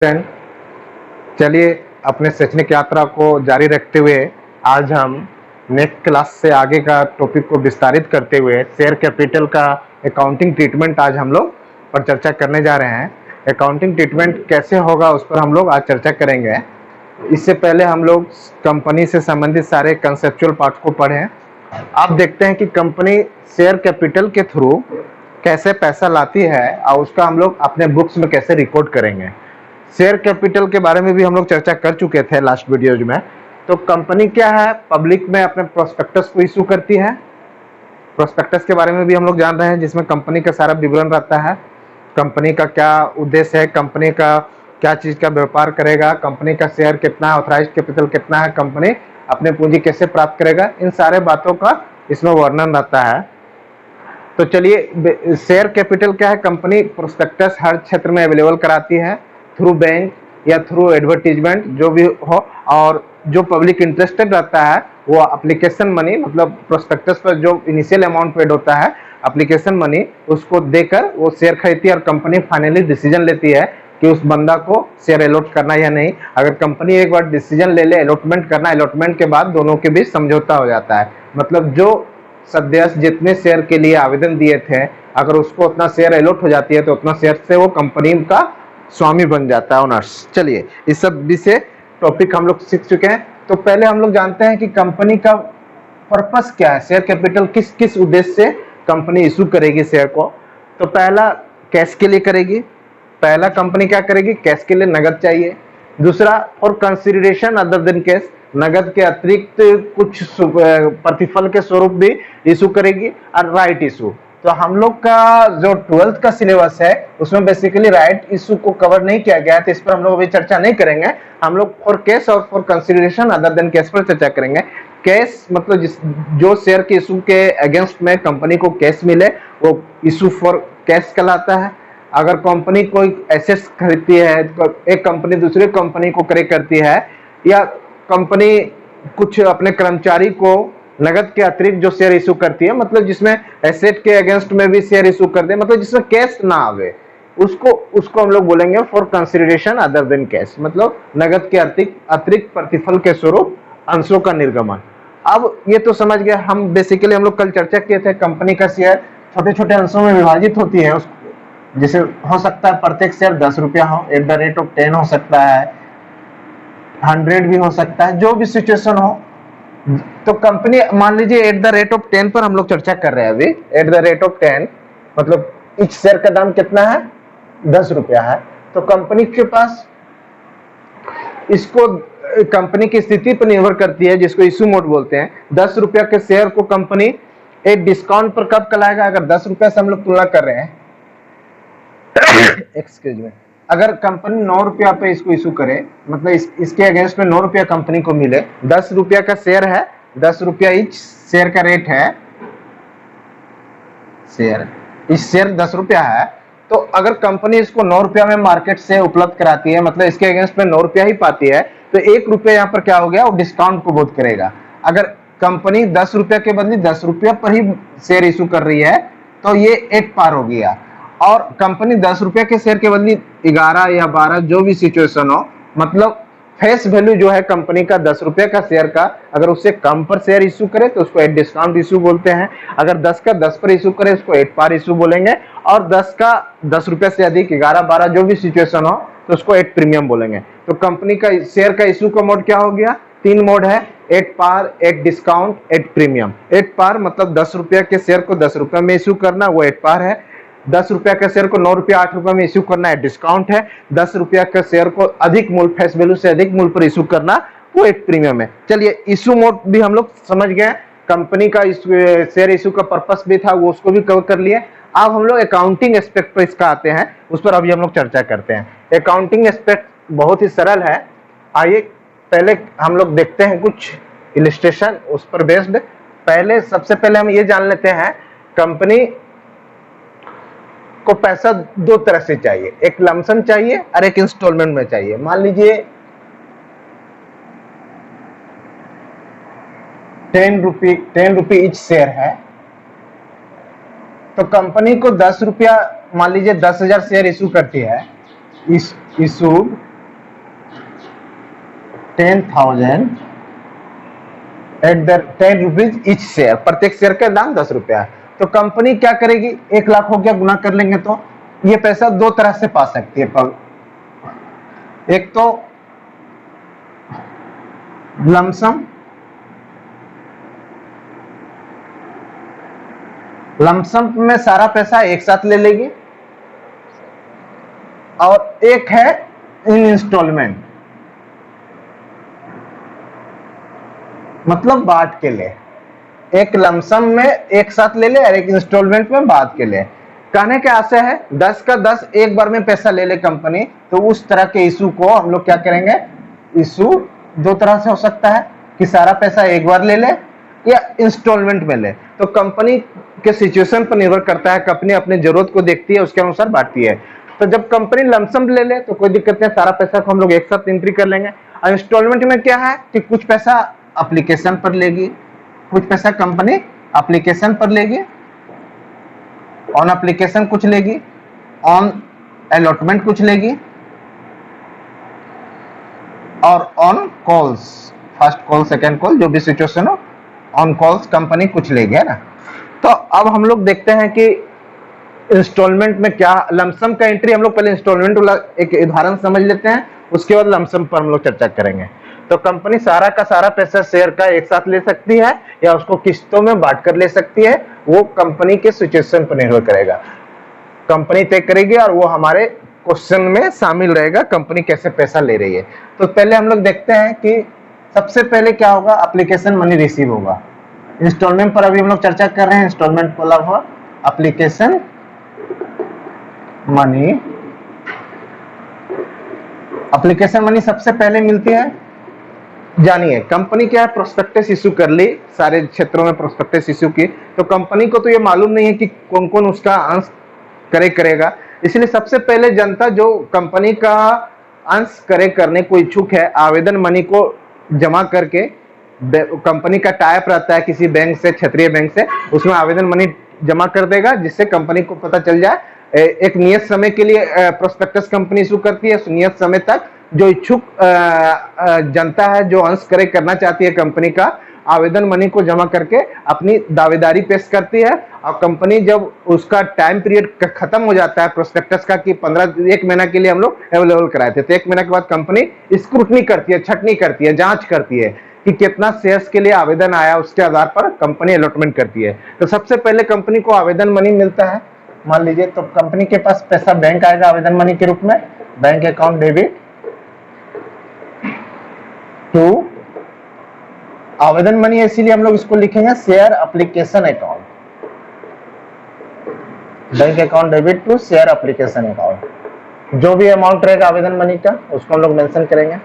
Friend, चलिए अपने शैक्षणिक यात्रा को जारी रखते हुए आज हम नेक्स्ट क्लास से आगे का टॉपिक को विस्तारित करते हुए शेयर कैपिटल का अकाउंटिंग ट्रीटमेंट आज हम लोग पर चर्चा करने जा रहे हैं। अकाउंटिंग ट्रीटमेंट कैसे होगा उस पर हम लोग आज चर्चा करेंगे। इससे पहले हम लोग कंपनी से संबंधित सारे कंसेप्चुअल पार्ट को पढ़ें। आप देखते हैं कि कंपनी शेयर कैपिटल के थ्रू कैसे पैसा लाती है और उसका हम लोग अपने बुक्स में कैसे रिकॉर्ड करेंगे। शेयर कैपिटल के बारे में भी हम लोग चर्चा कर चुके थे लास्ट वीडियोज में। तो कंपनी क्या है, पब्लिक में अपने प्रोस्पेक्टस को इशू करती है। प्रोस्पेक्टस के बारे में भी हम लोग जान रहे हैं, जिसमें कंपनी का सारा विवरण रहता है। कंपनी का क्या उद्देश्य है, कंपनी का क्या चीज़ का व्यापार करेगा, कंपनी का शेयर कितना है, ऑथराइज कैपिटल कितना है, कंपनी अपने पूंजी कैसे प्राप्त करेगा, इन सारे बातों का इसमें वर्णन रहता है। तो चलिए, शेयर कैपिटल क्या है, कंपनी प्रोस्पेक्टस हर क्षेत्र में अवेलेबल कराती है थ्रू बैंक या थ्रू एडवर्टीजमेंट जो भी हो, और जो पब्लिक इंटरेस्टेड रहता है वो एप्लीकेशन मनी, मतलब प्रोस्पेक्टस पर जो इनिशियल अमाउंट पेड होता है एप्लीकेशन मनी, उसको देकर वो शेयर खरीदती है और कंपनी फाइनली डिसीजन लेती है कि उस बंदा को शेयर अलॉट करना या नहीं। अगर कंपनी एक बार डिसीजन ले ले अलॉटमेंट करना, अलॉटमेंट के बाद दोनों के बीच समझौता हो जाता है। मतलब जो सदस्य जितने शेयर के लिए आवेदन दिए थे, अगर उसको उतना शेयर अलॉट हो जाती है तो उतना शेयर से वो कंपनी का स्वामी बन जाता है, ओनर्स। चलिए, इस सब विषय टॉपिक हम लोग सीख चुके हैं। तो पहले हम लोग जानते हैं कि कंपनी का पर्पस क्या है, शेयर कैपिटल किस किस उद्देश्य से कंपनी इशू करेगी शेयर को। तो पहला कैश के लिए करेगी, पहला कंपनी क्या करेगी, कैश के लिए नगद चाहिए। दूसरा for consideration other than cash, नगद के अतिरिक्त कुछ प्रतिफल के स्वरूप भी इशू करेगी। और राइट इशू, तो हम लोग का जो 12th का सिलेबस है उसमें बेसिकली राइट इशू को कवर नहीं किया गया है, तो इस पर हम लोग अभी चर्चा नहीं करेंगे। हम लोग फॉर कैश और for consideration other than cash पर चर्चा करेंगे। कैश मतलब जो शेयर के इशू के अगेंस्ट में कंपनी को कैश मिले वो इशू फॉर कैश कहलाता है। अगर कंपनी कोई एसेट्स खरीदती है, एक कंपनी दूसरी कंपनी को क्रय करती है, या कंपनी कुछ अपने कर्मचारी को नगद के अतिरिक्त जो शेयर इशू करती है, मतलब जिसमें एसेट के अगेंस्ट में भी शेयर इशू कर दे, मतलब जिसमें कैश ना आवे, उसको हम लोग बोलेंगे for consideration other than cash, मतलब नगद के अतिरिक्त प्रतिफल के स्वरूप अंशों का निर्गमन। अब ये तो समझ गए हम। बेसिकली हम लोग कल चर्चा किए थे, कंपनी का शेयर छोटे छोटे अंशों में विभाजित होती है। जैसे हो सकता है प्रत्येक शेयर 10 रुपया हो, एट द रेट ऑफ 10 हो सकता है, 100 भी हो सकता है, जो भी सिचुएशन हो। तो कंपनी मान लीजिए एट द रेट ऑफ 10 पर हम लोग चर्चा कर रहे हैं अभी। एट द रेट ऑफ 10 मतलब इस शेयर का दाम कितना है, 10 रुपया है। तो कंपनी के पास इसको कंपनी की स्थिति पर निर्भर करती है, जिसको इशू मोड बोलते हैं। 10 रुपया के शेयर को कंपनी एक डिस्काउंट पर कब कराएगा, अगर 10 रुपया से हम लोग तुलना कर रहे हैं एक्सक्यूज मी, अगर कंपनी 9 रुपया पे इसको इशू करे, मतलब इसके अगेंस्ट में 9 रुपया कंपनी को मिले, 10 रुपया का शेयर है, 10 रुपया इच शेयर का रेट है, शेयर इस शेयर 10 रुपया है। तो अगर कंपनी इसको 9 रुपया में मार्केट से उपलब्ध कराती है, मतलब इसके अगेंस्ट में 9 रुपया ही पाती है, तो 1 रुपया यहाँ पर क्या हो गया, वो डिस्काउंट को बोध करेगा। अगर कंपनी 10 रुपया के बदले 10 रुपया पर ही शेयर इशू कर रही है तो ये 8 पार हो गया। और कंपनी 10 रुपया के शेयर के बदले 11 या 12 जो भी सिचुएशन हो, मतलब फेस वैल्यू जो है कंपनी का 10 रुपया का शेयर का, अगर उससे कम पर शेयर इशू करे तो उसको 8 डिस्काउंट इशू बोलते हैं। अगर 10 का 10 पर इशू करे उसको 8 पार इशू बोलेंगे। और 10 का 10 रुपया से अधिक 11, 12 जो भी सिचुएशन हो तो उसको 8 प्रीमियम बोलेंगे। तो कंपनी का शेयर का इशू का मोड क्या हो गया, 3 मोड है, 8 पार, 8 डिस्काउंट, 8 प्रीमियम। 8 पार मतलब 10 रुपया के शेयर को 10 रुपया में इशू करना, वो 8 पार है। 10 रुपया के शेयर को 9 रुपया 8 रुपया में इशू करना है, डिस्काउंट है। 10 रुपया के शेयर को अधिक मूल्य, फेस वैल्यू से अधिक मूल्य पर इशू करना, वो एक प्रीमियम है। चलिए, इशू मोड भी हम लोग समझ गए। कंपनी का शेयर इशू का पर्पस भी था, वो उसको भी कवर कर लिए। अब हम लोग अकाउंटिंग एस्पेक्ट पर इसका आते हैं, उस पर अभी हम लोग चर्चा करते हैं। अकाउंटिंग एस्पेक्ट बहुत ही सरल है। आइए पहले हम लोग देखते हैं कुछ इलिस्ट्रेशन उस पर बेस्ड। सबसे पहले हम ये जान लेते हैं, कंपनी को पैसा 2 तरह से चाहिए, एक लमसम चाहिए और एक इंस्टॉलमेंट में चाहिए। मान लीजिए 10 रुपये इच शेयर है, तो कंपनी को 10 रुपया, मान लीजिए 10,000 शेयर इशू करती है, issue 10,000 at the 10 rupees each share, प्रत्येक शेयर का दाम 10 रुपया है। तो कंपनी क्या करेगी, 1 लाख हो गया, गुना कर लेंगे तो ये पैसा दो तरह से पा सकती है। एक तो लमसम, लमसम में सारा पैसा एक साथ ले लेगी, और एक है इन इंस्टॉलमेंट, मतलब बांट के ले। एक लमसम में एक साथ ले ले और एक इंस्टॉलमेंट में बांट के ले। कहने का आशय है 10 का 10 एक बार में पैसा ले ले कंपनी, तो उस तरह के इशू को हम लोग क्या करेंगे, इशू दो तरह से हो सकता है कि सारा पैसा एक बार ले ले या इंस्टॉलमेंट में ले। तो कंपनी के सिचुएशन पर निर्भर करता है, कंपनी अपनी जरूरत को देखती है, उसके अनुसार बांटती है। तो जब कंपनी लमसम ले ले तो कोई दिक्कत नहीं, सारा पैसा को हम लोग एक साथ एंट्री कर लेंगे। और इंस्टॉलमेंट में क्या है कि कुछ पैसा एप्लीकेशन पर लेगी, कुछ पैसा कंपनी एप्लीकेशन पर लेगी, ऑन एप्लीकेशन कुछ लेगी, ऑन अलॉटमेंट कुछ लेगी, और on calls, first call second call जो भी सिचुएशन हो, ऑन कॉल्स कंपनी कुछ लेगी, है ना। तो अब हम लोग देखते हैं कि इंस्टॉलमेंट में क्या, लमसम का एंट्री हम लोग पहले इंस्टॉलमेंट वाला एक उदाहरण समझ लेते हैं, उसके बाद लमसम पर हम लोग चर्चा करेंगे। तो कंपनी सारा का सारा पैसा शेयर का एक साथ ले सकती है या उसको किस्तों में बांट कर ले सकती है, वो कंपनी के सिचुएशन पर निर्भर करेगा, कंपनी तय करेगी और वो हमारे क्वेश्चन में शामिल रहेगा कंपनी कैसे पैसा ले रही है। तो पहले हम लोग देखते हैं कि सबसे पहले क्या होगा, एप्लीकेशन मनी रिसीव होगा। इंस्टॉलमेंट पर अभी हम लोग चर्चा कर रहे हैं, इंस्टॉलमेंट को अलग हुआ, एप्लीकेशन मनी, एप्लीकेशन मनी सबसे पहले मिलती है। जानिए कंपनी क्या है, प्रोस्पेक्टस इशू कर ली, सारे क्षेत्रों में प्रोस्पेक्टस इशू की, तो कंपनी को तो ये मालूम नहीं है कि कौन कौन उसका अंश करेगा, इसलिए सबसे पहले जनता जो कंपनी का अंश करने को इच्छुक है, आवेदन मनी को जमा करके, कंपनी का टाइप रहता है किसी बैंक से, क्षेत्रीय बैंक से, उसमें आवेदन मनी जमा कर देगा, जिससे कंपनी को पता चल जाए। एक नियत समय के लिए प्रोस्पेक्टस कंपनी इशू करती है, नियत समय तक जो इच्छुक जनता है, जो अंश करना चाहती है कंपनी का, आवेदन मनी को जमा करके अपनी दावेदारी पेश करती है। और कंपनी जब उसका टाइम पीरियड खत्म हो जाता है प्रोस्पेक्टस का, कि 1 महीना के लिए हम लोग अवेलेबल कराए थे, तो 1 महीना के बाद कंपनी स्क्रूटनी करती है, छटनी करती है, जांच करती है कि कितना शेयर्स के लिए आवेदन आया, उसके आधार पर कंपनी अलॉटमेंट करती है। तो सबसे पहले कंपनी को आवेदन मनी मिलता है, मान लीजिए, तो कंपनी के पास पैसा बैंक आएगा आवेदन मनी के रूप में, बैंक अकाउंट डेबिट टू आवेदन मनी, इसीलिए हम लोग इसको लिखेंगे share application account, bank account debit to share application account. जो भी अमाउंट रहेगा आवेदन मनी का उसको हम लोग मेंशन करेंगे।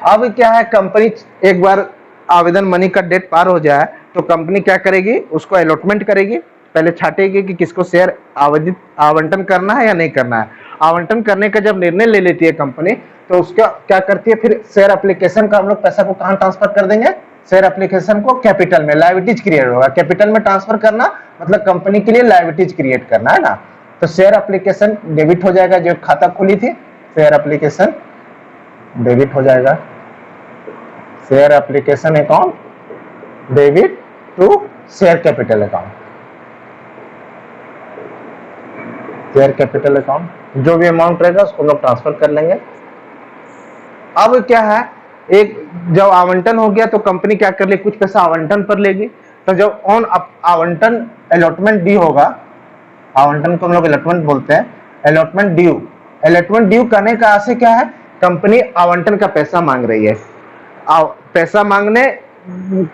अब क्या है, कंपनी एक बार आवेदन मनी का डेट पार हो जाए तो कंपनी क्या करेगी, उसको अलॉटमेंट करेगी, पहले छाटेगी कि किसको शेयर आवंटन करना है या नहीं करना है। आवंटन करने का जब निर्णय ले लेती है कंपनी, तो उसका क्या करती है, फिर शेयर एप्लीकेशन का हम लोग पैसा को कहां ट्रांसफर कर देंगे, शेयर एप्लीकेशन को कैपिटल में, लायबिलिटीज क्रिएट होगा, कैपिटल में ट्रांसफर करना मतलब कंपनी के लिए लायबिलिटीज क्रिएट करना, है ना। तो शेयर एप्लीकेशन डेबिट हो जाएगा, जो खाता खुली थी, शेयर एप्लीकेशन डेबिट हो जाएगा, share application account debit to share capital account, share capital account, जो भी अमाउंट रहेगा उसको लोग ट्रांसफर कर लेंगे। अब क्या है, एक जब आवंटन हो गया तो कंपनी क्या कर ले, कुछ पैसा आवंटन पर लेगी। तो जब ऑन आवंटन अलॉटमेंट ड्यू होगा, आवंटन को हम लोग अलॉटमेंट बोलते हैं, अलॉटमेंट ड्यू करने का आशय क्या है, कंपनी आवंटन का पैसा मांग रही है। पैसा मांगने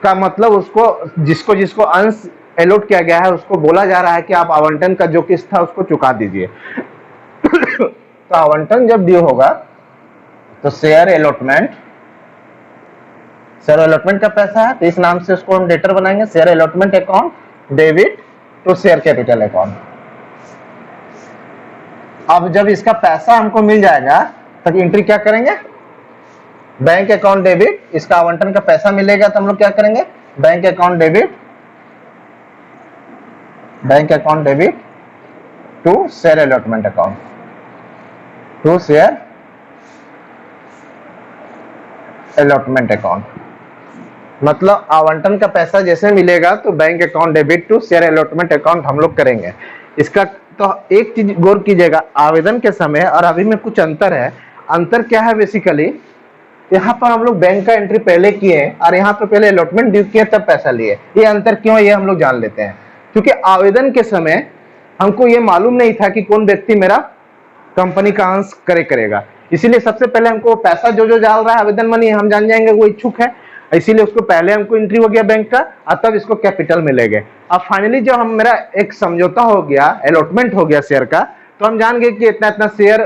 का मतलब उसको जिसको अंश अलॉट किया गया है उसको बोला जा रहा है कि आप आवंटन का जो किस्त था उसको चुका दीजिए। तो आवंटन जब ड्यू होगा तो शेयर अलॉटमेंट का पैसा है, तो इस नाम से उसको हम डेटर बनाएंगे, share allotment account debit to share capital account. अब जब इसका पैसा हमको मिल जाएगा तब एंट्री क्या करेंगे, बैंक अकाउंट डेबिट, इसका आवंटन का पैसा मिलेगा तो हम लोग क्या करेंगे, bank account debit to share allotment account, to share allotment account, मतलब आवंटन का पैसा जैसे मिलेगा तो bank account debit to share allotment account हम लोग करेंगे। इसका तो एक चीज गौर कीजिएगा, आवेदन के समय और अभी में कुछ अंतर है। अंतर क्या है बेसिकली, यहाँ पर हम लोग बैंक का एंट्री पहले किए और यहाँ पर पहले अलॉटमेंट ड्यू किए तब पैसा लिए। ये अंतर क्यों है ये हम लोग जान लेते हैं। क्योंकि आवेदन के समय हमको ये मालूम नहीं था कि कौन व्यक्ति मेरा कंपनी का अंश करेगा, इसीलिए सबसे पहले हमको पैसा जो जो डाल रहा है आवेदन मनी हम जान जाएंगे वो इच्छुक है, इसीलिए उसको पहले हमको एंट्री हो गया बैंक का और तब इसको कैपिटल मिलेगा। अब फाइनली जब हम मेरा एक समझौता हो गया, अलॉटमेंट हो गया शेयर का, तो हम जान गए कि इतना इतना शेयर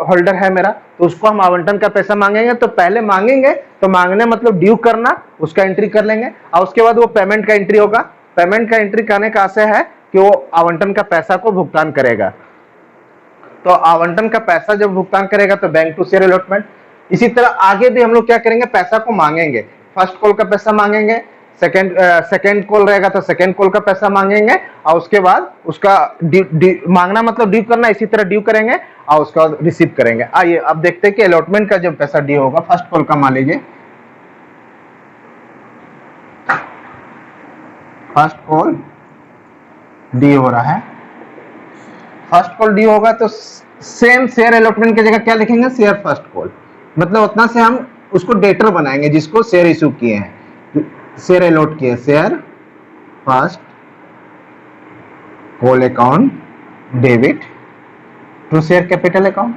होल्डर है मेरा, तो उसको हम आवंटन का पैसा मांगेंगे। तो पहले मांगेंगे तो मांगने मतलब ड्यू करना, उसका एंट्री कर लेंगे और उसके बाद वो पेमेंट का एंट्री होगा। पेमेंट का एंट्री करने का आशय है कि वो आवंटन का पैसा को भुगतान करेगा। तो आवंटन का पैसा जब भुगतान करेगा तो बैंक टू शेयर अलॉटमेंट। इसी तरह आगे भी हम लोग क्या करेंगे, पैसा को मांगेंगे। फर्स्ट कॉल का पैसा मांगेंगे, सेकंड कॉल रहेगा तो सेकंड कॉल का पैसा मांगेंगे और उसके बाद उसका मांगना मतलब ड्यू करना, इसी तरह ड्यू करेंगे और उसका रिसीव करेंगे। आइए अब देखते हैं कि अलॉटमेंट का जब पैसा ड्यू होगा, फर्स्ट कॉल का मान लीजिए, फर्स्ट कॉल ड्यू हो रहा है। फर्स्ट कॉल ड्यू होगा तो सेम शेयर अलॉटमेंट की जगह क्या लिखेंगे, शेयर फर्स्ट कॉल, मतलब उतना से हम उसको डेटर बनाएंगे जिसको शेयर इशू किए हैं, शेयर अलॉट किए, share first call account debit to share capital account,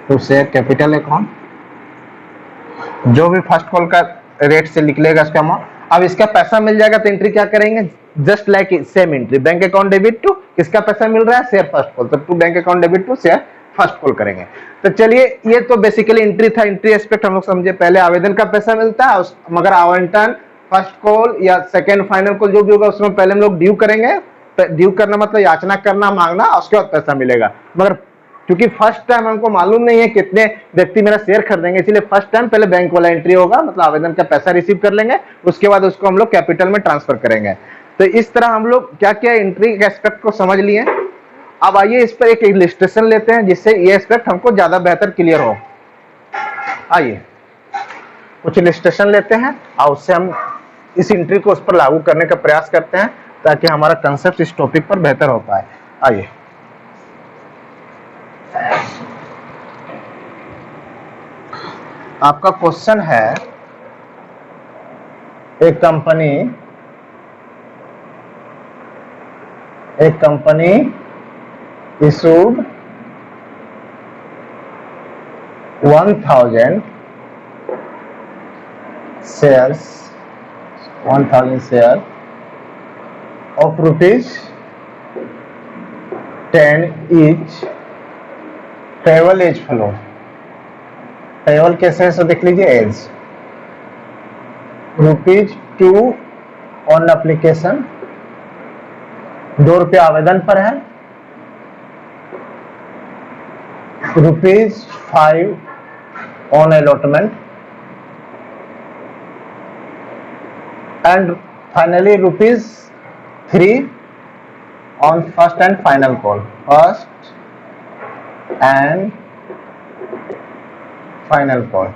to share capital account, जो भी फर्स्ट कॉल का रेट से निकलेगा उसका अमाउंट। अब इसका पैसा मिल जाएगा तो एंट्री क्या करेंगे, just like same entry, bank account debit to किसका पैसा मिल रहा है, शेयर फर्स्ट कॉल, तो to bank account debit to share first call करेंगे। तो चलिए ये तो बेसिकली एंट्री था, एंट्री एस्पेक्ट हम लोग समझे। पहले आवेदन का पैसा मिलता है मगर आवंटन फर्स्ट कॉल या सेकंड फाइनल कॉल जो भी होगा उसमें पहले हम लोग ड्यू करेंगे। ड्यू करना मतलब याचना करना, मांगना, उसके बाद पैसा मिलेगा। मगर क्योंकि फर्स्ट टाइम हमको मालूम नहीं है कितने व्यक्ति मेरा शेयर खरीदेंगे, इसलिए फर्स्ट टाइम पहले बैंक वाला एंट्री होगा, मतलब आवेदन का पैसा रिसीव कर लेंगे, उसके बाद उसको हम लोग कैपिटल में ट्रांसफर करेंगे। तो इस तरह हम लोग क्या क्या एंट्री के एस्पेक्ट को समझ लिए। अब आइए इस पर एक इलस्ट्रेशन लेते हैं जिससे ये एस्पेक्ट हमको ज्यादा बेहतर क्लियर हो। आइए कुछ इलस्ट्रेशन लेते हैं और उससे हम इस एंट्री को उस पर लागू करने का प्रयास करते हैं ताकि हमारा कंसेप्ट इस टॉपिक पर बेहतर हो पाए। आइए आपका क्वेश्चन है, एक company issued 1000 shares of rupees 10 each, payable as follows, payable कैसे है सो देख लीजिए, एज ₹2 ऑन एप्लीकेशन, ₹2 आवेदन पर है, ₹5 on allotment and finally ₹3 on first and final call, first and final call.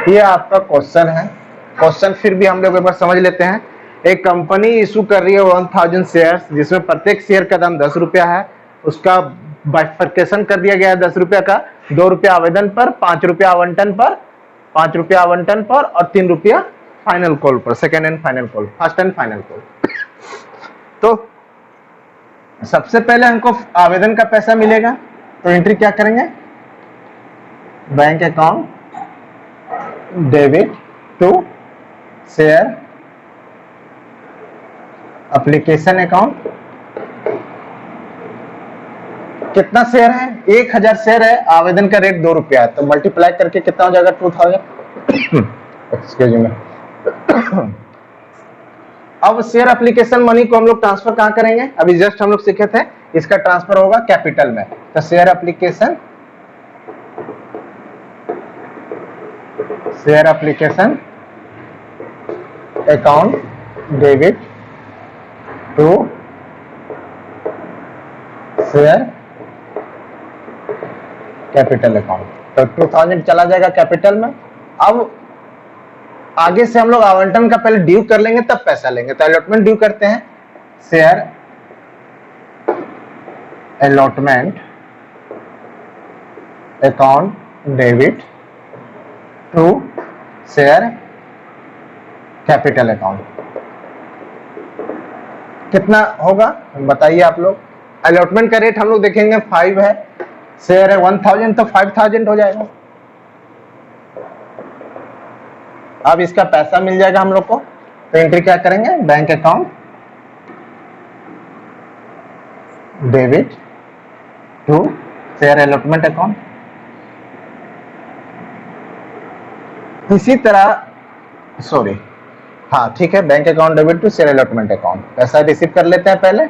ये आपका क्वेश्चन है। क्वेश्चन फिर भी हम लोग एक बार समझ लेते हैं। एक कंपनी इशू कर रही है 1000 शेयर्स, जिसमें प्रत्येक शेयर का दाम ₹10 है, उसका बाइफरकेशन कर दिया गया है ₹10 का, ₹2 आवेदन पर, ₹5 आवंटन पर, और ₹3 फाइनल कॉल पर, second and final call, first and final call. तो सबसे पहले हमको आवेदन का पैसा मिलेगा तो एंट्री क्या करेंगे, bank account debit to share application account. कितना शेयर है, 1000 शेयर है, आवेदन का रेट ₹2 है, तो मल्टीप्लाई करके कितना हो जाएगा, 2000। Excuse me. अब शेयर एप्लीकेशन मनी को हम लोग ट्रांसफर कहां करेंगे, अभी जस्ट हम लोग सीखे थे, इसका ट्रांसफर होगा कैपिटल में। तो share application account debit to share capital account. तो 2000 चला जाएगा कैपिटल में। अब आगे से हम लोग आवंटन का पहले ड्यू कर लेंगे तब पैसा लेंगे। तो अलॉटमेंट ड्यू करते हैं, share allotment account debit to share capital account. कितना होगा बताइए आप लोग। अलॉटमेंट का रेट हम लोग देखेंगे 5 है, शेयर है 1000 तो 5000 हो जाएगा। अब इसका पैसा मिल जाएगा हम लोग को, तो एंट्री क्या करेंगे, bank account debit to share allotment account. इसी तरह सॉरी हाँ ठीक है, bank account debit to share allotment account. पैसा रिसीव कर लेते हैं पहले,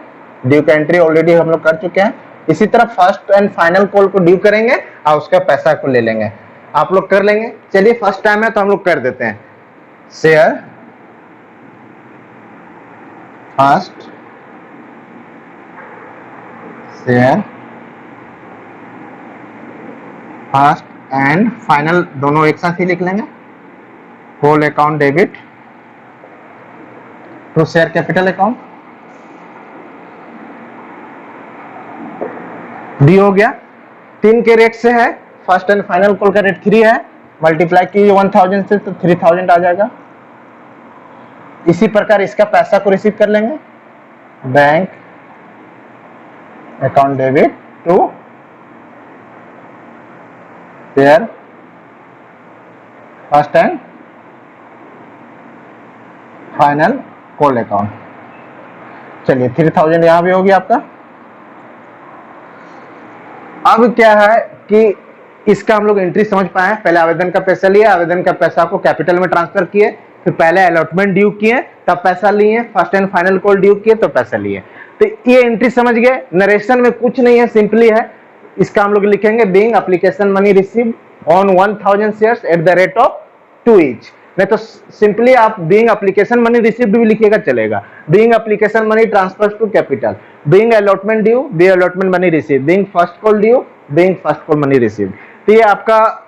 ड्यू का एंट्री ऑलरेडी हम लोग कर चुके हैं। इसी तरह फर्स्ट एंड फाइनल कॉल को ड्यू करेंगे और उसका पैसा को ले लेंगे। आप लोग कर लेंगे। चलिए फर्स्ट टाइम है तो हम लोग कर देते हैं, share first share first and final दोनों एक साथ ही लिख लेंगे। Whole account debit to share capital account. D हो गया। 3 के रेट से है, फर्स्ट एंड फाइनल कॉल का रेट 3 है, मल्टीप्लाई कीजिए 1000 से तो 3000 आ जाएगा। इसी प्रकार इसका पैसा को रिसीव कर लेंगे, bank account debit to share first and final call account. चलिए 3000 यहां भी हो गया आपका। अब क्या है कि इसका हम लोग एंट्री समझ पाए। पहले आवेदन का पैसा लिया, आवेदन का पैसा को कैपिटल में ट्रांसफर किए, फिर पहले अलॉटमेंट ड्यू किए तब पैसा लिए, first and final call due किए तो पैसा लिए। तो ये एंट्री समझ गए। नरेशन में कुछ नहीं है, सिंपली है। इसका हम लोग लिखेंगे being application money receive on 1000 shares at the rate of 2 each. नहीं तो सिंपली आप बीइंग एप्लीकेशन मनी रिसीव्ड भी लिखिएगा चलेगा। Being application money transfers to capital, being allotment due, be allotment money receive, being first call due, being first call money receive. तो ये आपका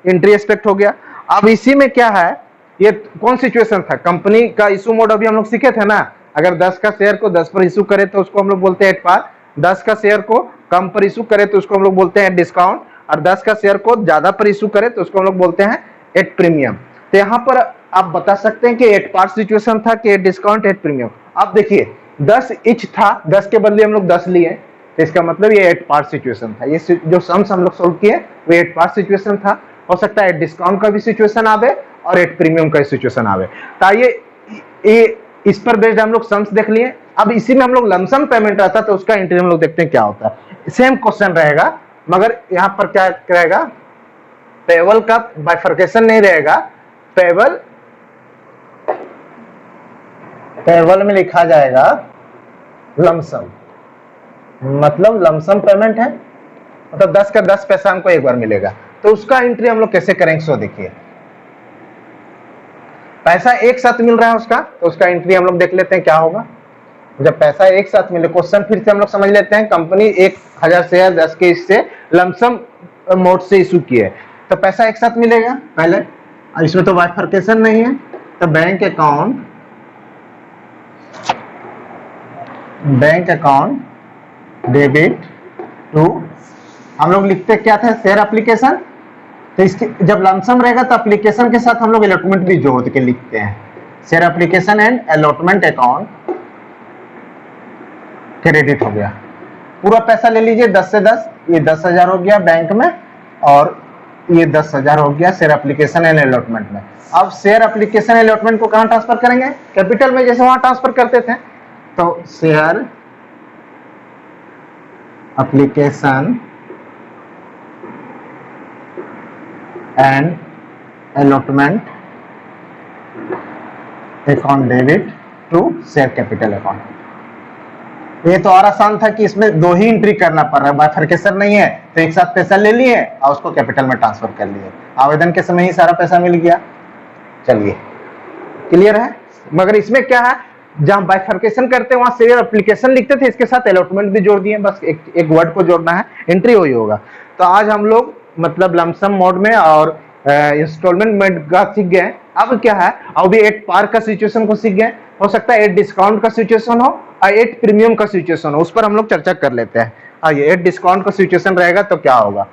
entry aspect हो गया। अब इसी में क्या है, ये कौन सिचुएशन था, कंपनी का इशू मोड अभी हम लोग सीखे थे ना। अगर 10 का शेयर को 10 पर इशू करे तो उसको हम लोग बोलते हैं एट पार, 10 का शेयर को कम पर इशू करे तो उसको हम लोग बोलते हैं डिस्काउंट, और 10 का शेयर को ज्यादा पर इशू करे तो उसको हम लोग बोलते हैं एट प्रीमियम। तो यहाँ पर आप बता सकते हैं कि एट पार सिचुएशन था कि एट डिस्काउंट एट प्रीमियम। आप देखिए 10 ईच था, 10 के बदले हम लोग 10 लिए, तो इसका मतलब ये एट पार सिचुएशन था। ये जो सम्स हम लोग सोल्व किए वो एट पार सिचुएशन था। हो सकता है एट डिस्काउंट का भी सिचुएशन आवे और एट प्रीमियम का सिचुएशन आवे। तो ये इस पर बेस्ड हम लोग सम्स देख लिए। अब इसी में हम लोग लमसम पेमेंट रहता तो उसका एंट्री हम लोग देखते हैं क्या होता है। सेम क्वेश्चन रहेगा मगर यहाँ पर क्या रहेगा, पेबल का बाइफर्केशन नहीं रहेगा। पेबल में लिखा जाएगा लमसम, मतलब लमसम पेमेंट है, मतलब 10 का 10 पैसा हमको एक बार मिलेगा। तो उसका एंट्री हम लोग कैसे करेंगे, सो देखिए पैसा एक साथ मिल रहा है उसका, तो उसका एंट्री हम लोग देख लेते हैं क्या होगा। जब पैसा एक साथ मिले, क्वेश्चन फिर से हम लोग समझ लेते हैं। कंपनी 1000 शेयर 10 के इससे लमसम मोड से इशू किए, तो पैसा एक साथ मिलेगा पहले। इसमें तो बाइफर्केशन नहीं है, तो बैंक अकाउंट डेबिट टू, हम लोग लिखते क्या था, शेयर एप्लीकेशन। तो इसके जब लमसम रहेगा तो एप्लीकेशन के साथ हम लोग अलॉटमेंट भी जोड़ के लिखते हैं, share application and allotment account credit हो गया। पूरा पैसा ले लीजिए 10 से 10, ये 10,000 हो गया बैंक में और ये 10,000 हो गया शेयर एप्लीकेशन एंड अलॉटमेंट में। अब शेयर एप्लीकेशन अलॉटमेंट को कहां ट्रांसफर करेंगे, कैपिटल में, जैसे वहां ट्रांसफर करते थे। तो share application and allotment account debit to share capital account. ये तो और आसान था कि इसमें 2 ही एंट्री करना पड़ रहा है, बाइफर्केशन नहीं है, तो एक साथ पैसा ले लिए और उसको कैपिटल में ट्रांसफर कर लिए। आवेदन के समय ही सारा पैसा मिल गया। चलिए क्लियर है। मगर इसमें क्या है, जहां बाइफर्केशन करते हैं वहां शेयर एप्लीकेशन लिखते थे, इसके साथ अलॉटमेंट भी जोड़ दिए, बस एक वर्ड को जोड़ना है, एंट्री वही होगा। तो आज हम लोग मतलब लमसम मोड में और इंस्टॉलमेंट में का सीख गए। अब क्या है, अभी एट पार का सिचुएशन को सीख गए। हो सकता है एट डिस्काउंट का सिचुएशन हो और एट प्रीमियम का सिचुएशन हो, उस पर हम लोग चर्चा कर लेते हैं। आइए, एट डिस्काउंट का सिचुएशन रहेगा तो क्या होगा।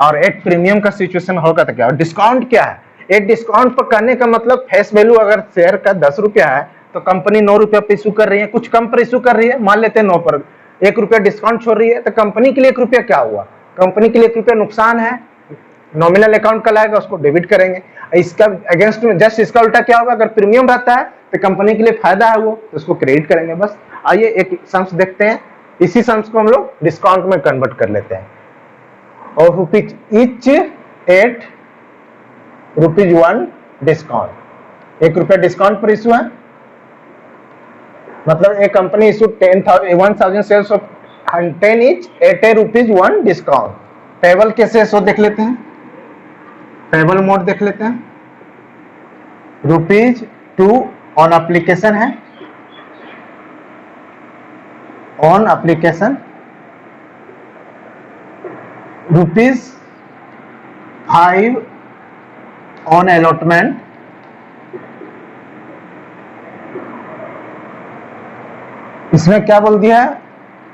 और एट प्रीमियम का सिचुएशन होगा तो क्या होगा। डिस्काउंट क्या है, एट डिस्काउंट पर करने का मतलब फेस वैल्यू अगर शेयर का 10 रुपया है तो कंपनी 9 रुपया पे इशू कर रही है, कुछ कम पर इशू कर रही है, मान लेते हैं 9 पर, 1 रुपया डिस्काउंट छोड़ रही है, तो कंपनी के लिए 1 रुपया क्या हुआ, कंपनी के लिए 1 रुपया नुकसान है। नॉमिनल अकाउंट का लाएगा, उसको डेबिट करेंगे। इसका अगेंस्ट में जस्ट इसका उल्टा क्या होगा, अगर प्रीमियम रहता है तो कंपनी के लिए फायदा है वो, तो उसको क्रेडिट करेंगे बस। आइए एक सम्स देखते हैं, इसी सम्स को हम लोग डिस्काउंट में कन्वर्ट कर लेते हैं। और rupees each eight rupees 1 discount, 1 रुपया डिस्काउंट पर इशू है, मतलब एक company issue 10,000 shares of 10 each eight A rupees 1 discount. Payable कैसे सो देख लेते हैं, पेबल मोड देख लेते हैं। ₹2 ऑन एप्लीकेशन है, ऑन एप्लीकेशन ₹5 ऑन अलॉटमेंट, इसमें क्या बोल दिया है,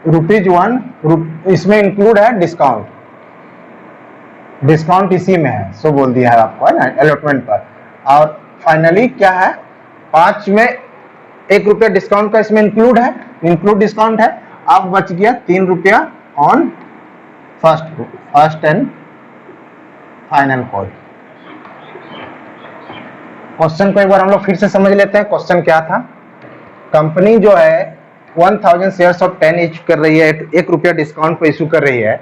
₹1, इसमें इंक्लूड है डिस्काउंट, डिस्काउंट इसी में है, सो बोल दिया है आपको, है ना, अलॉटमेंट पर। और फाइनली क्या है, 5 में 1 रुपया डिस्काउंट का इसमें इंक्लूड है, इंक्लूड डिस्काउंट है। अब बच गया 3 रुपया on first and final call. Question को एक बार हम लोग फिर से समझ लेते हैं। क्वेश्चन क्या था, कंपनी जो है 1000 शेयर्स ऑफ 10 इशू कर रही है, 1 रुपया डिस्काउंट पे इशू कर रही है।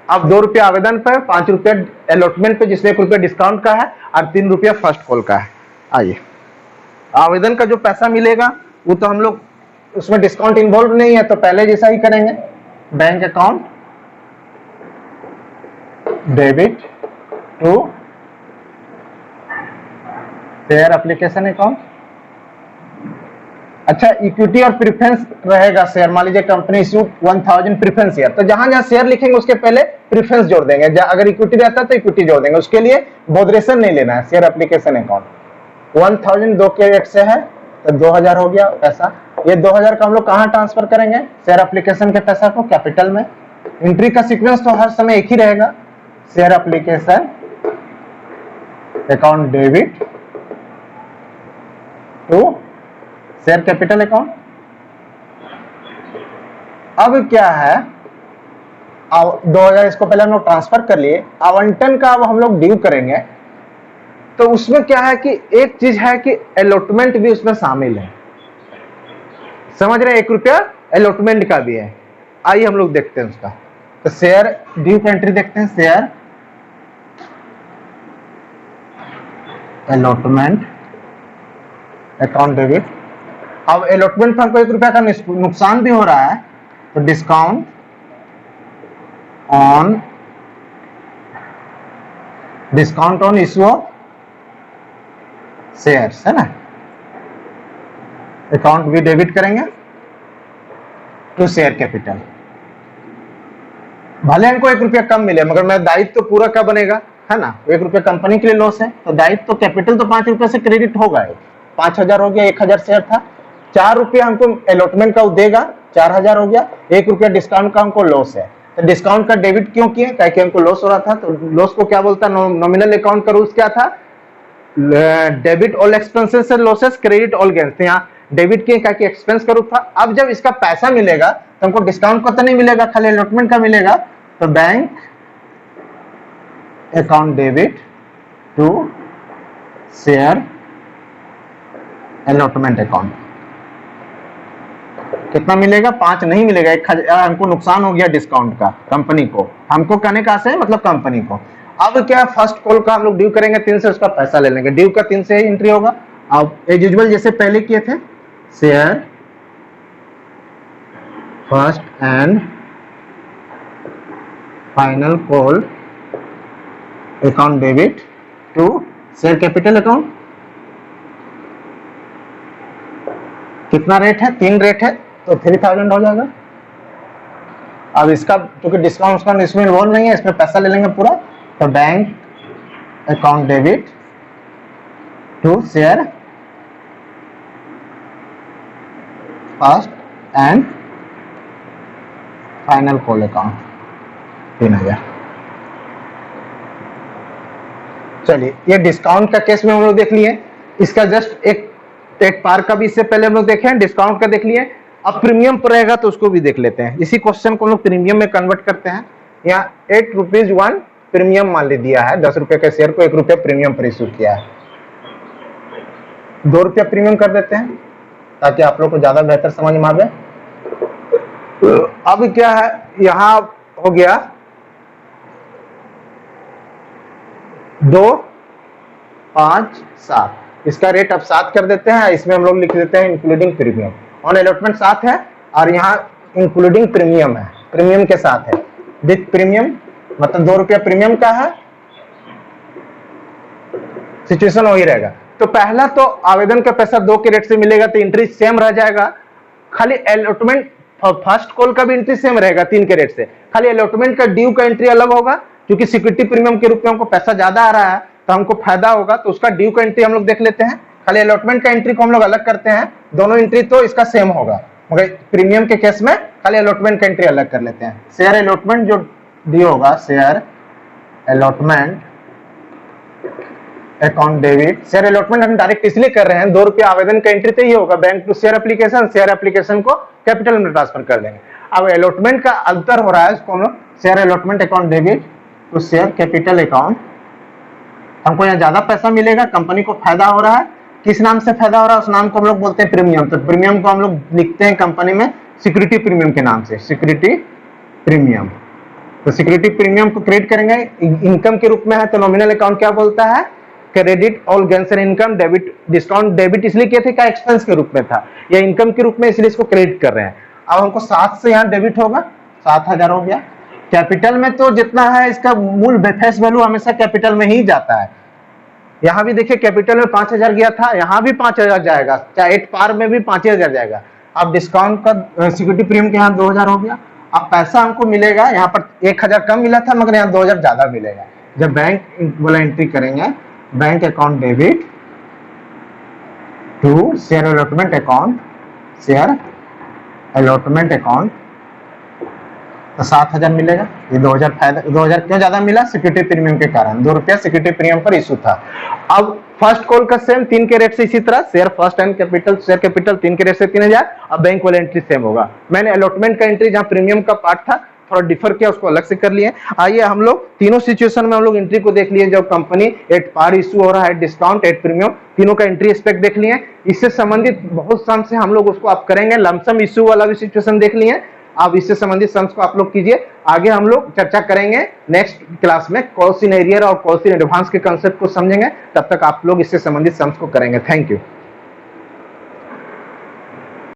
अब 2 रुपया आवेदन पर, 5 रुपया अलॉटमेंट पे जिसमें 1 रुपया डिस्काउंट का है और 3 रुपया फर्स्ट कॉल का है। आइए, आवेदन का जो पैसा मिलेगा वो तो हम लोग, उसमें डिस्काउंट इन्वॉल्व नहीं है तो पहले जैसा ही करेंगे, bank account debit to share application account. अच्छा, इक्विटी और प्रीफरेंस रहेगा शेयर, मान लीजिए कंपनी इशू 1000 प्रीफरेंस शेयर, तो जहां जहां शेयर लिखेंगे उसके पहले प्रीफरेंस जोड़ देंगे, अगर इक्विटी रहता है तो इक्विटी जोड़ देंगे, उसके लिए बोदरेशन नहीं लेना है। शेयर एप्लीकेशन अकाउंट 1000 2 के रेट से है तो 2000 हो गया पैसा। ये 2000 का हम लोग कहां ट्रांसफर करेंगे, शेयर एप्लीकेशन के पैसा को कैपिटल में। एंट्री का सीक्वेंस तो हर समय एक ही रहेगा, share application account debit to share capital account. अब क्या है, 2000 इसको पहले हम लोग ट्रांसफर कर लिए, आवंटन का अब हम लोग ड्यू करेंगे। तो उसमें क्या है कि एक चीज है कि अलॉटमेंट भी उसमें शामिल है, समझ रहे हैं, 1 रुपया अलॉटमेंट का भी है। आइए हम लोग देखते हैं उसका। तो शेयर ड्यू का एंट्री देखते हैं, शेयर अलॉटमेंट अकाउंट डेबिट। अब अलॉटमेंट पर हमको 1 रुपया का नुकसान भी हो रहा है तो discount on issue of shares, है ना, अकाउंट भी डेबिट करेंगे टू शेयर कैपिटल। भले हमको 1 रुपया कम मिले मगर मेरा दायित्व तो पूरा का बनेगा, है ना। 1 रुपया कंपनी के लिए लॉस है तो दायित्व तो कैपिटल तो 5 रुपया से क्रेडिट होगा, 5000 हो गया, 1000 शेयर था, 4 रुपया हमको अलॉटमेंट का देगा, 4000 हो गया, 1 रुपया डिस्काउंट का हमको लॉस है। तो डिस्काउंट का डेबिट क्यों किए, क्योंकि हमको लॉस हो रहा था। तो लॉस को क्या बोलता है, नॉमिनल अकाउंट का रूल्स क्या था, डेबिट ऑल एक्सपेंसेस से लॉसेस, क्रेडिट ऑल गेन्स। यहाँ डेबिट किए क्योंकि एक्सपेंस का रूप था। अब जब इसका पैसा मिलेगा तो हमको डिस्काउंट का तो नहीं मिलेगा, खाली अलॉटमेंट का मिलेगा। तो bank account debit to share allotment account. कितना मिलेगा, 5 नहीं मिलेगा, 1000 हमको नुकसान हो गया डिस्काउंट का, कंपनी को, हमको कहने का से मतलब कंपनी को। अब क्या, फर्स्ट कॉल का हम लोग ड्यू करेंगे 3 से, उसका पैसा ले लेंगे, ड्यू का 3 से ही एंट्री होगा। अब एज यूजुअल जैसे पहले किए थे, share first and final call account debit to share capital account. कितना रेट है, 3 रेट है तो 3000 हो जाएगा, अब इसका क्योंकि डिस्काउंट इसमें इन्वॉल्व नहीं है, इसमें पैसा ले लेंगे पूरा, तो bank account debit to share first and final call account 3000। चलिए, ये डिस्काउंट का केस में हम लोग देख लिए, इसका जस्ट एक पार का भी इससे पहले हम लोग देखे हैं, डिस्काउंट का देख लिए। अब प्रीमियम पर रहेगा तो उसको भी देख लेते हैं। इसी क्वेश्चन को हम लोग प्रीमियम में कन्वर्ट करते हैं। यहाँ 8 रुपीज 1 प्रीमियम मान ली दिया है, 10 रुपए के शेयर को 1 रुपया प्रीमियम पर इशू किया है, 2 रुपया प्रीमियम कर देते हैं ताकि आप लोग को ज्यादा बेहतर समझ में आवे। अब क्या है, यहां हो गया 2 5 7, इसका रेट अब 7 कर देते हैं। इसमें हम लोग लिख देते हैं इंक्लूडिंग प्रीमियम। ऑन अलॉटमेंट 7 है और यहाँ इंक्लूडिंग प्रीमियम है, प्रीमियम के साथ है। विथ प्रीमियम मतलब 2 रुपया प्रीमियम का है, सिचुएशन वही रहेगा। तो पहला तो आवेदन का पैसा 2 के रेट से मिलेगा तो एंट्री सेम रह जाएगा, खाली अलॉटमेंट फर्स्ट कॉल का भी एंट्री सेम रहेगा 3 के रेट से, खाली अलॉटमेंट का ड्यू का एंट्री अलग होगा, क्योंकि सिक्योरिटी प्रीमियम के रूप में हमको पैसा ज्यादा आ रहा है तो हमको फायदा होगा, तो उसका ड्यू का एंट्री हम लोग देख लेते हैं। खाली अलॉटमेंट का एंट्री को हम लोग अलग करते हैं, दोनों एंट्री तो इसका सेम होगा, मगर प्रीमियम के केस में खाली अलॉटमेंट का एंट्री अलग कर लेते हैं। शेयर अलॉटमेंट जो ड्यू होगा, share allotment account debit, share allotment हम डायरेक्ट इसलिए कर रहे हैं, 2 रुपया आवेदन का एंट्री तो ही होगा, bank to share application, share application को कैपिटल में ट्रांसफर कर देंगे। अब अलॉटमेंट का अंतर हो रहा है, इसको share allotment account debit to share capital account, हमको यहाँ ज्यादा पैसा मिलेगा, कंपनी को फायदा हो रहा है। किस नाम से फायदा हो रहा है, उस नाम को हम लोग बोलते हैं प्रीमियम। तो प्रीमियम को हम लोग लिखते हैं कंपनी में सिक्योरिटी प्रीमियम के नाम से, सिक्योरिटी प्रीमियम। तो सिक्योरिटी प्रीमियम को क्रिएट करेंगे, इनकम के रूप में है तो नॉमिनल अकाउंट क्या बोलता है, credit all gains and income, debit discount, debit इसलिए किए थे क्या एक्सपेंस के रूप में था, या इनकम के रूप में इसलिए इसको क्रेडिट कर रहे हैं। अब हमको 7 से यहाँ डेबिट होगा, 7000 हो गया। कैपिटल में तो जितना है इसका मूल फेस वैल्यू हमेशा कैपिटल में ही जाता है। यहाँ भी देखिए कैपिटल में 5000 गया था, यहाँ भी 5000 जाएगा, चाहे 8 पार में भी 5000 जाएगा। अब डिस्काउंट का सिक्योरिटी प्रीमियम के यहाँ 2000 हो गया। अब पैसा हमको मिलेगा, यहाँ पर 1000 कम मिला था मगर यहाँ 2000 ज्यादा मिलेगा। जब बैंक वाला एंट्री करेंगे, bank account debit to share allotment account, share allotment account, तो 7000 मिलेगा। ये 2000 फायदा, 2000 क्यों ज्यादा मिला, सिक्योरिटी प्रीमियम के कारण, 2 रुपया सिक्योरिटी प्रीमियम पर इशू था। अब फर्स्ट कॉल का सेम 3 के रेट से, इसी तरह share first and capital, share capital 3 के रेट से 3000। अब बैंक वाला एंट्री सेम होगा। मैंने अलॉटमेंट का एंट्री जहां प्रीमियम का पार्ट था थोड़ा डिफर किया, उसको अलग से कर लिए। आइए हम लोग तीनों सिचुएशन में हम लोग एंट्री को देख लिए। जब कंपनी 8 पार इशू हो रहा है, डिस्काउंट 8 प्रीमियम, तीनों का एंट्री एस्पेक्ट देख लिए। इससे संबंधित बहुत सम से हम लोग उसको आप करेंगे, लमसम इशू वाला भी सिचुएशन देख लिए। अब इससे संबंधित सम्स को आप लोग कीजिए। आगे हम लोग चर्चा करेंगे नेक्स्ट क्लास में कॉस्ट इन एरियर और कॉस्ट इन एडवांस के कंसेप्ट को समझेंगे। तब तक आप लोग इससे संबंधित सम्स को करेंगे। Thank you.